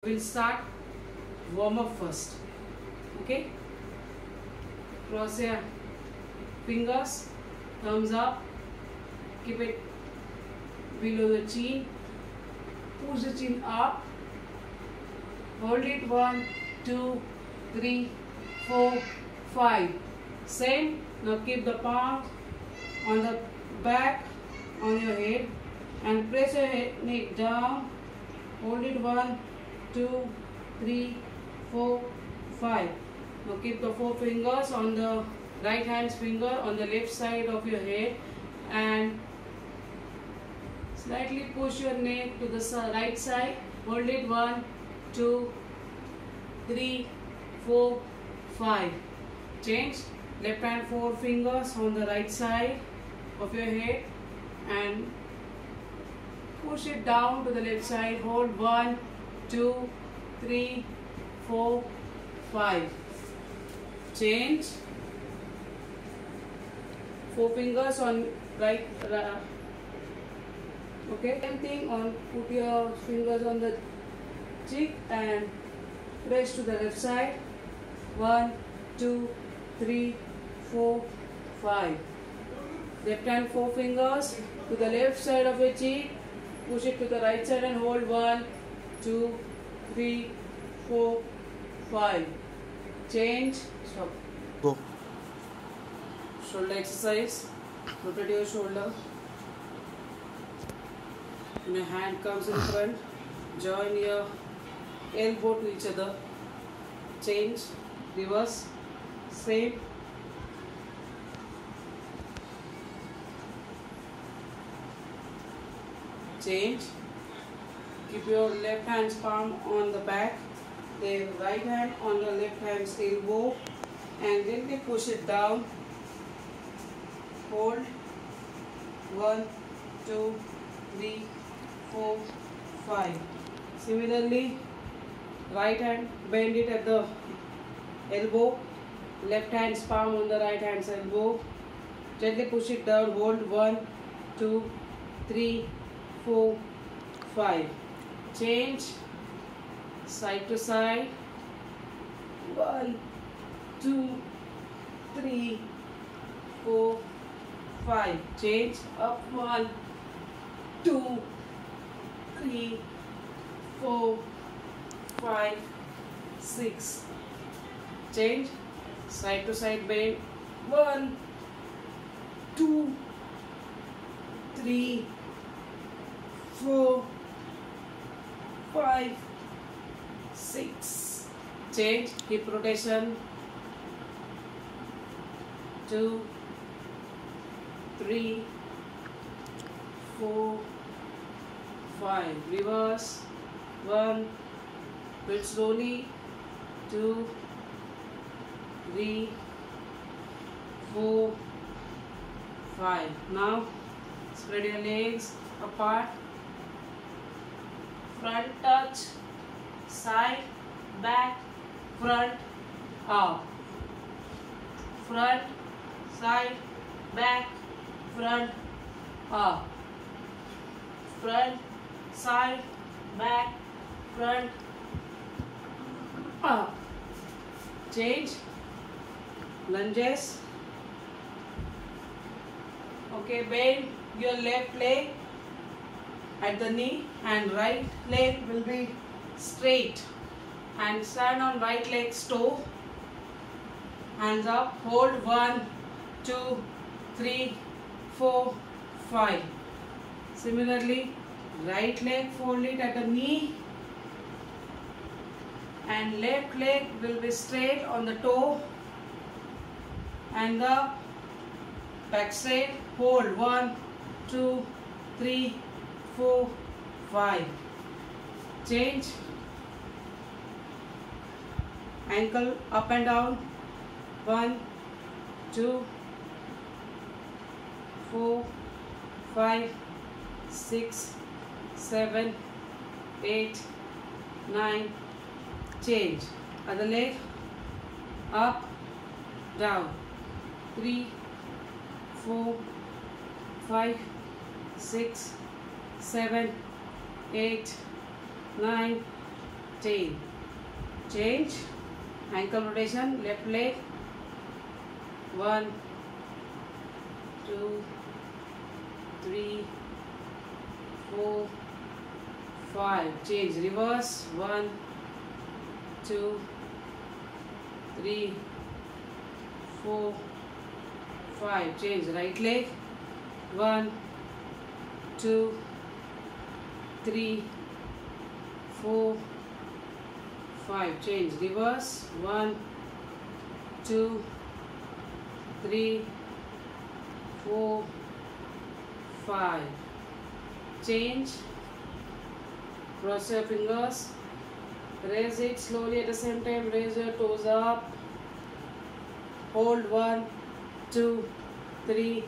We'll start warm up first. Okay? Cross your fingers, thumbs up, keep it below the chin, push the chin up, hold it 1, 2, 3, 4, 5. Same. Now keep the palm on the back on your head and press your neck down. Hold it 1, 2, 3, 4, 5. Now keep the 4 fingers on the right hand's finger on the left side of your head and slightly push your neck to the right side. Hold it 1, 2, 3, 4, 5. Change. Left hand 4 fingers on the right side of your head and push it down to the left side. Hold 1, 2, 3, 4, 5. Change. 4 fingers on right. Okay. Same thing on. Put your fingers on the cheek and press to the left side. 1, 2, 3, 4, 5. Left hand 4 fingers to the left side of your cheek. Push it to the right side and hold 1, 2, 3, 4, 5. Change. Stop. Go. Shoulder exercise. Rotate your shoulder. And your hand comes in front. Join your elbow to each other. Change. Reverse. Same. Change. Keep your left hand's palm on the back, the right hand on the left hand's elbow, and gently push it down. Hold 1, 2, 3, 4, 5. Similarly, right hand, bend it at the elbow, left hand's palm on the right hand's elbow. Gently push it down. Hold 1, 2, 3, 4, 5. Change. Side to side. 1, 2, 3, 4, 5. Change. Up 1, 2, 3, 4, 5, 6. Change. Side to side bend. 1, 2, 3, 4, 5, 6. Change. Hip rotation. 2, 3, 4, 5. Reverse. 1. Do it slowly. 2, 3, 4, 5. Now spread your legs apart. Front touch, side, back, front, up. Front, side, back, front, up. Front, side, back, front, up. Change. Lunges. Okay, bend your left leg at the knee and right leg will be straight and stand on right leg's toe. Hands up. Hold 1, 2, 3, 4, 5. Similarly, right leg fold it at the knee and left leg will be straight on the toe and the back straight. Hold 1, 2, 3, 4, 5. Change. Ankle up and down. 1, 2, 4, 5, 6, 7, 8, 9. Change. Other leg. Up, down. 3, 4, 5, 6, 7, 8, 9, tail. Change. Ankle rotation. Left leg. 1, 2, 3, 4, 5. Change. Reverse. 1, 2, 3, 4, 5. Change. Right leg. 1, 2, 3, 4, 5. Change. Reverse. 1, 2, 3, 4, 5. Change. Cross your fingers. Raise it slowly at the same time. Raise your toes up. Hold 1, 2, 3,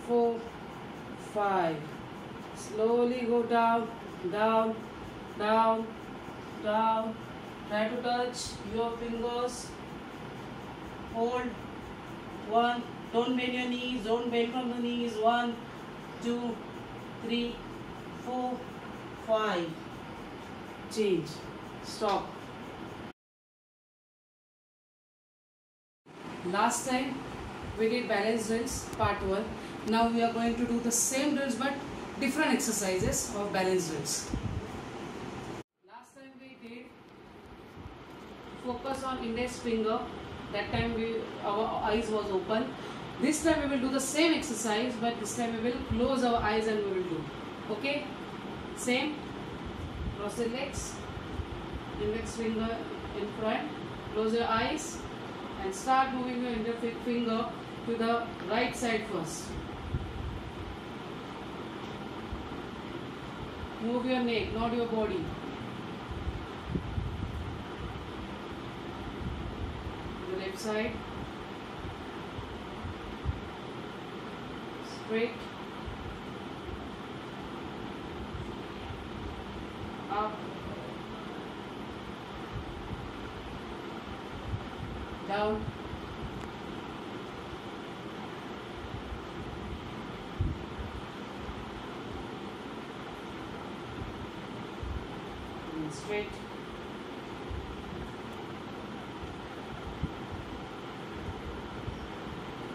4, 5. Slowly go down, down, down, down. Try to touch your fingers. Hold 1. Don't bend your knees. Don't bend from the knees. 1, 2, 3, 4, 5. Change. Stop. Last time we did balance drills part 1. Now we are going to do the same drills but different exercises of balance drills. Last time we did focus on index finger. That time our eyes was open. This time we will do the same exercise but this time we will close our eyes and we will do. Okay? Same. Cross the legs. Index finger in front. Close your eyes and start moving your index finger to the right side first. Move your neck, not your body. The left side. Straight. Up. Down. And straight.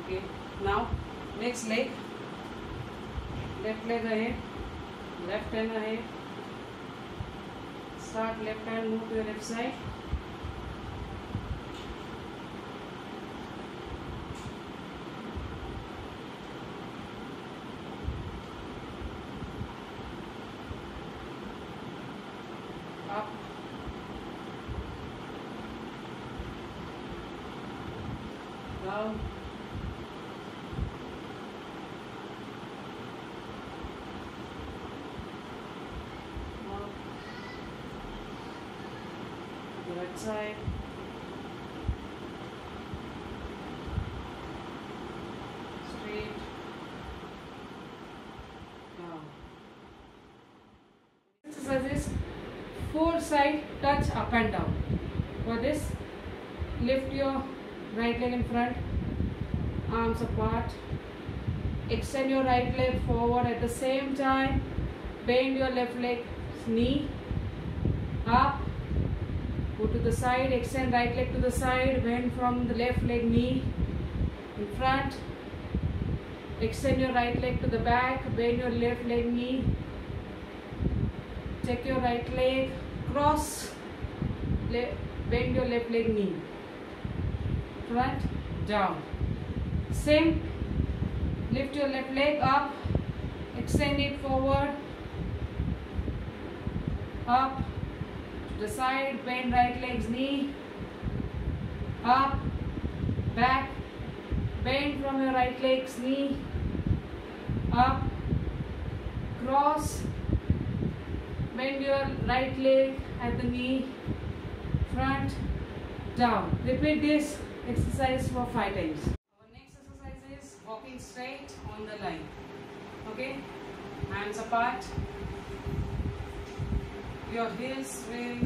Okay. Now next leg. Left leg ahead. Left hand ahead. Start left hand, move to the left side. Up. Down. Up. The right side. Straight. Down. Exercises 4 side touch up and down. For this, lift your right leg in front, arms apart. Extend your right leg forward at the same time. Bend your left leg's knee up. Go to the side. Extend right leg to the side. Bend from the left leg knee in front. Extend your right leg to the back. Bend your left leg knee. Check your right leg. Cross. Bend your left leg knee. Front, down. Same. Lift your left leg up. Extend it forward. Up. To the side. Bend right leg's knee. Up. Back. Bend from your right leg's knee. Up. Cross. Bend your right leg at the knee. Front, down. Repeat this exercise for 5 times. Our next exercise is walking straight on the line. Okay? Hands apart. Your heels will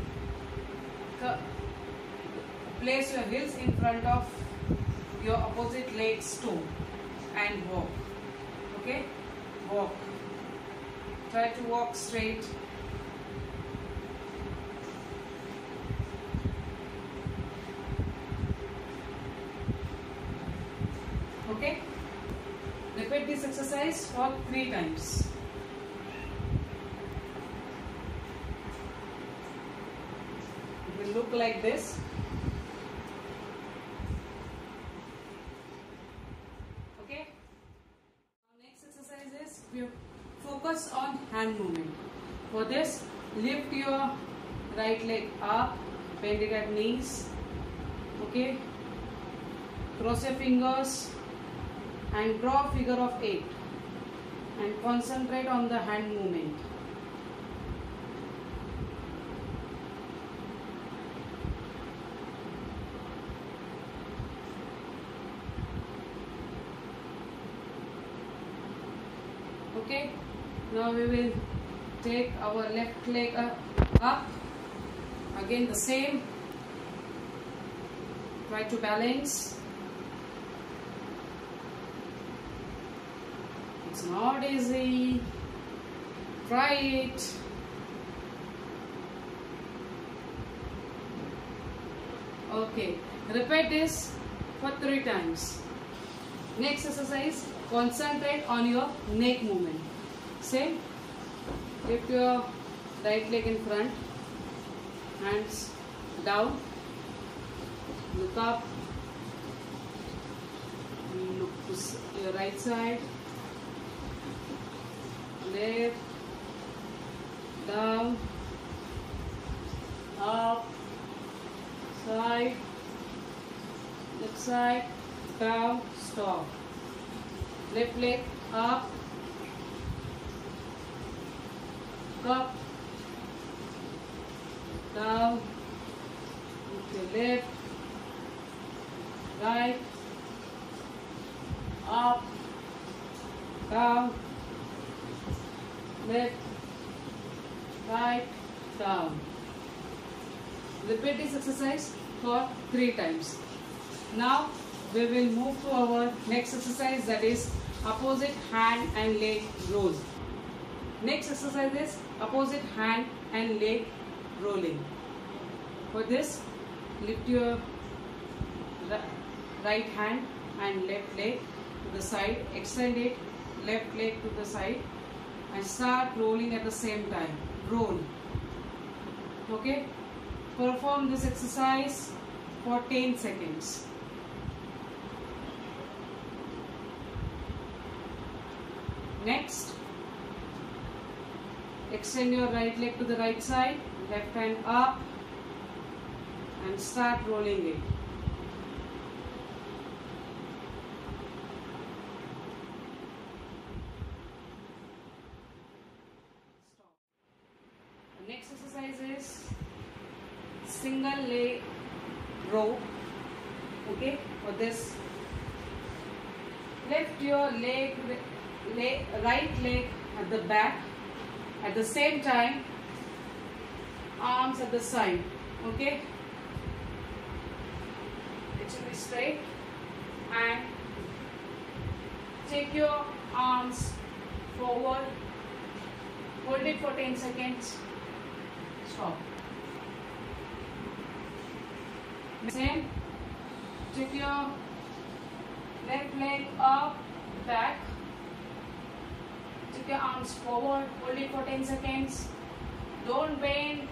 place your heels in front of your opposite leg's toe and walk. Okay? Walk. Try to walk straight. exercise for 3 times. It will look like this. Okay. Next exercise is we focus on hand movement. For this, lift your right leg up, bend it at knees. Okay. Cross your fingers and draw a figure of 8 and concentrate on the hand movement. Okay, now we will take our left leg up, again the same, try to balance. It's not easy, try it. Okay, repeat this for 3 times. Next exercise, concentrate on your neck movement. Same, lift your right leg in front, hands down, look up, look to your right side, left, down, up, side, left side, down, stop. Left leg up, up, down, okay, left, right, up, down, left, right, down. Repeat this exercise for 3 times. Now we will move to our next exercise, that is opposite hand and leg rolls. Next exercise is opposite hand and leg rolling. For this, lift your right hand and left leg to the side, extend it, left leg to the side, and start rolling at the same time. Roll. Okay? Perform this exercise for 10 seconds. Next, extend your right leg to the right side, left hand up, and start rolling it. Stop. The next exercise is single leg row. Okay, for this, lift your right leg at the back, at the same time arms at the side. Okay, it should be straight, and take your arms forward, hold it for 10 seconds, stop. Same, take your left leg up, back, take your arms forward, hold it for 10 seconds. Don't bend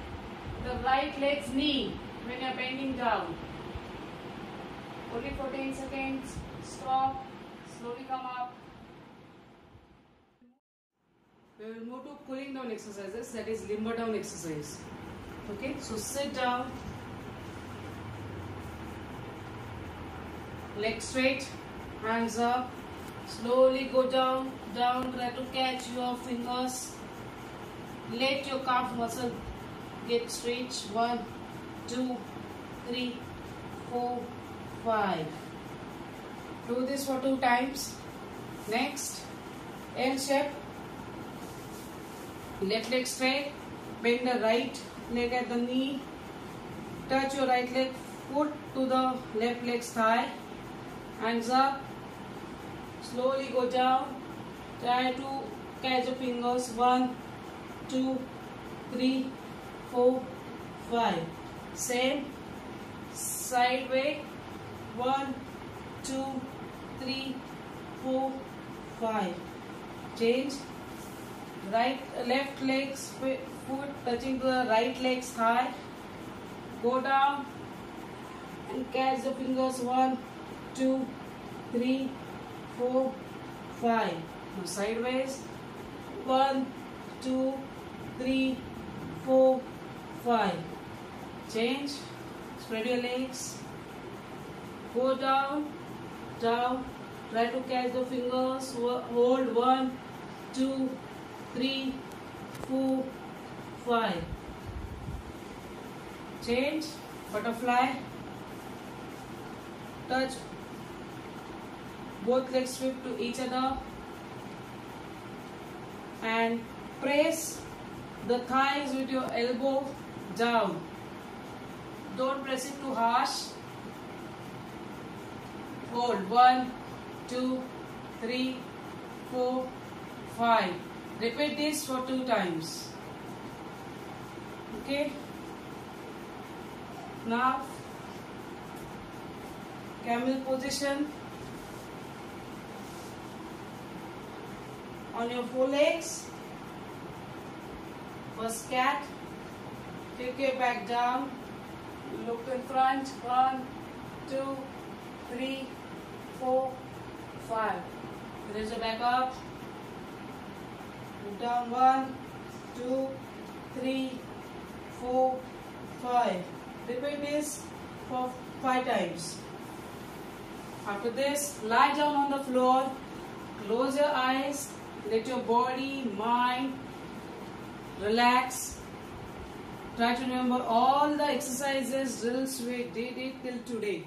the right leg's knee when you are bending down. Hold it for 10 seconds, stop, slowly come up. We will move to cooling down exercises, that is limber down exercise. Okay, so sit down, legs straight, hands up, slowly go down, try to catch your fingers, let your calf muscle get stretched. 1, 2, 3, 4, 5. Do this for 2 times. Next, L shape, left leg straight, bend the right leg at the knee, touch your right leg foot to the left leg's thigh, hands up, slowly go down, try to catch your fingers. 1, 2, 3, 4, 5. Same side way. 1, 2, 3, 4, 5. Change. Left leg's foot touching to the right leg's thigh. Go down and catch the fingers. 1, 2, 3, 4, 5. Now sideways. 1, 2, 3, 4, 5. Change. Spread your legs. Go down, down. Try to catch the fingers. Hold. 1, 2, 3, 4, 5. Change. Butterfly. Touch. Both legs sweep to each other. And press the thighs with your elbow down. Don't press it too harsh. Hold. 1, 2, 3, 4, 5. Repeat this for 2 times. Okay. Now, camel position. On your forelegs. First cat. Take your back down. Look in front. 1, 2, 3, 4, 5. Raise your back up. Move down. 1, 2, 3, 4, 5. Repeat this for 5 times. After this, lie down on the floor. Close your eyes. Let your body, mind relax. Try to remember all the exercises, drills we did it till today.